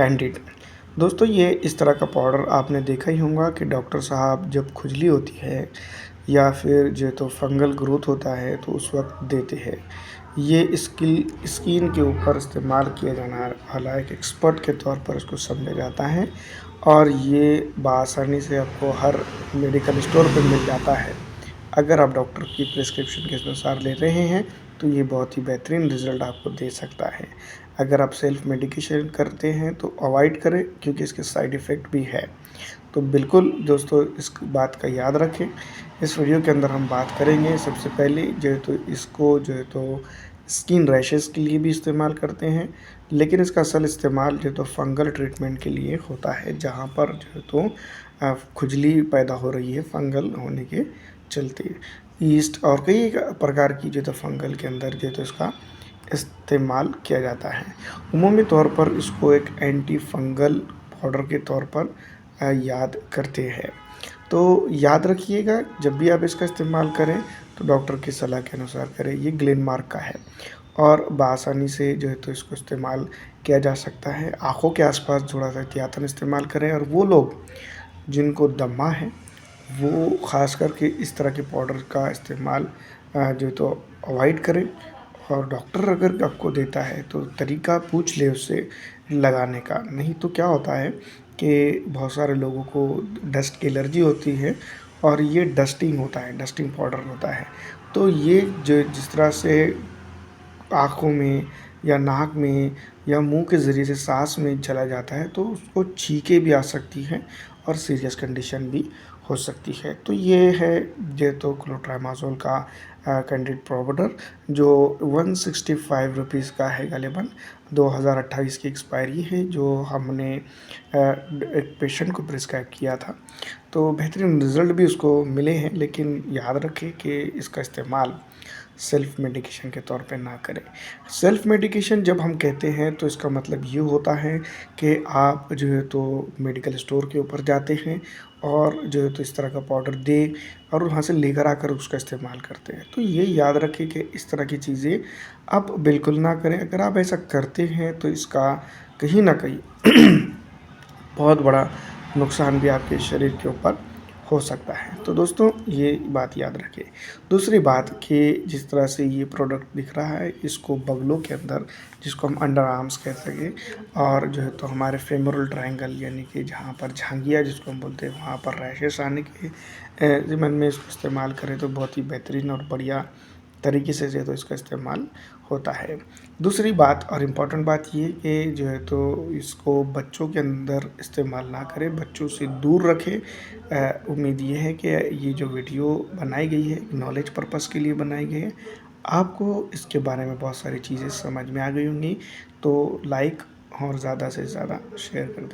Candid. दोस्तों ये इस तरह का पाउडर आपने देखा ही होगा कि डॉक्टर साहब जब खुजली होती है या फिर जो तो फंगल ग्रोथ होता है तो उस वक़्त देते हैं। ये स्किन के ऊपर इस्तेमाल किया जाना वाला एक एक्सपर्ट के तौर पर इसको समझा जाता है और ये बआसानी से आपको हर मेडिकल स्टोर पे मिल जाता है। अगर आप डॉक्टर की प्रिस्क्रिप्शन के अनुसार ले रहे हैं, तो ये बहुत ही बेहतरीन रिज़ल्ट आपको दे सकता है। अगर आप सेल्फ मेडिकेशन करते हैं, तो अवॉइड करें क्योंकि इसके साइड इफ़ेक्ट भी है। तो बिल्कुल दोस्तों इस बात का याद रखें। इस वीडियो के अंदर हम बात करेंगे सबसे पहले जो है तो इसको जो है तो स्किन रैशेज़ के लिए भी इस्तेमाल करते हैं, लेकिन इसका असल इस्तेमाल जो है तो फंगल ट्रीटमेंट के लिए होता है, जहाँ पर जो है तो खुजली पैदा हो रही है फंगल होने के चलते। ईस्ट और कई प्रकार की जो है तो फंगल के अंदर जो है तो इसका इस्तेमाल किया जाता है। उमूमी तौर पर इसको एक एंटी फंगल पाउडर के तौर पर याद करते हैं। तो याद रखिएगा जब भी आप इसका इस्तेमाल करें तो डॉक्टर की सलाह के अनुसार करें। ये ग्लेनमार्क का है और बआसानी से जो है तो इसको इस्तेमाल किया जा सकता है। आँखों के आसपास थोड़ा-सा एहतियातन इस्तेमाल करें और वो लोग जिनको दमा है वो ख़ास करके इस तरह के पाउडर का इस्तेमाल जो है तो अवॉइड करें और डॉक्टर अगर आपको देता है तो तरीका पूछ ले उससे लगाने का। नहीं तो क्या होता है कि बहुत सारे लोगों को डस्ट की एलर्जी होती है और ये डस्टिंग होता है, डस्टिंग पाउडर होता है। तो ये जो जिस तरह से आँखों में या नाक में या मुँह के ज़रिए से साँस में चला जाता है तो उसको छींकें भी आ सकती हैं और सीरियस कंडीशन भी हो सकती है। तो ये है डेटोक्लोट्रामाज़ोल का कैंडिड पाउडर जो 165 रुपीज़ का है गालिबन 2028 की एक्सपायरी है, जो हमने एक पेशेंट को प्रिस्क्राइब किया था। तो बेहतरीन रिज़ल्ट भी उसको मिले हैं, लेकिन याद रखें कि इसका इस्तेमाल सेल्फ मेडिकेशन के तौर पे ना करें। सेल्फ मेडिकेशन जब हम कहते हैं तो इसका मतलब ये होता है कि आप जो है तो मेडिकल स्टोर के ऊपर जाते हैं और जो है तो इस तरह का पाउडर दें और वहाँ से लेकर आकर उसका इस्तेमाल करते हैं। तो ये याद रखें कि इस तरह की चीज़ें आप बिल्कुल ना करें। अगर आप ऐसा करते हैं तो इसका कहीं न कहीं बहुत बड़ा नुकसान भी आपके शरीर के ऊपर हो सकता है। तो दोस्तों ये बात याद रखें। दूसरी बात कि जिस तरह से ये प्रोडक्ट दिख रहा है इसको बगलों के अंदर, जिसको हम अंडर आर्म्स कह सकें, और जो है तो हमारे फेमोरल ट्रायंगल यानी कि जहाँ पर झांगिया जिसको हम बोलते हैं वहाँ पर रैशेस आने के ज़िमन में इसको इस्तेमाल करें तो बहुत ही बेहतरीन और बढ़िया तरीके से जो है तो इसका इस्तेमाल होता है। दूसरी बात और इम्पॉर्टेंट बात ये कि जो है तो इसको बच्चों के अंदर इस्तेमाल ना करें, बच्चों से दूर रखें। उम्मीद ये है कि ये जो वीडियो बनाई गई है नॉलेज पर्पस के लिए बनाई गई है। आपको इसके बारे में बहुत सारी चीज़ें समझ में आ गई होंगी, तो लाइक और ज़्यादा से ज़्यादा शेयर कर दें।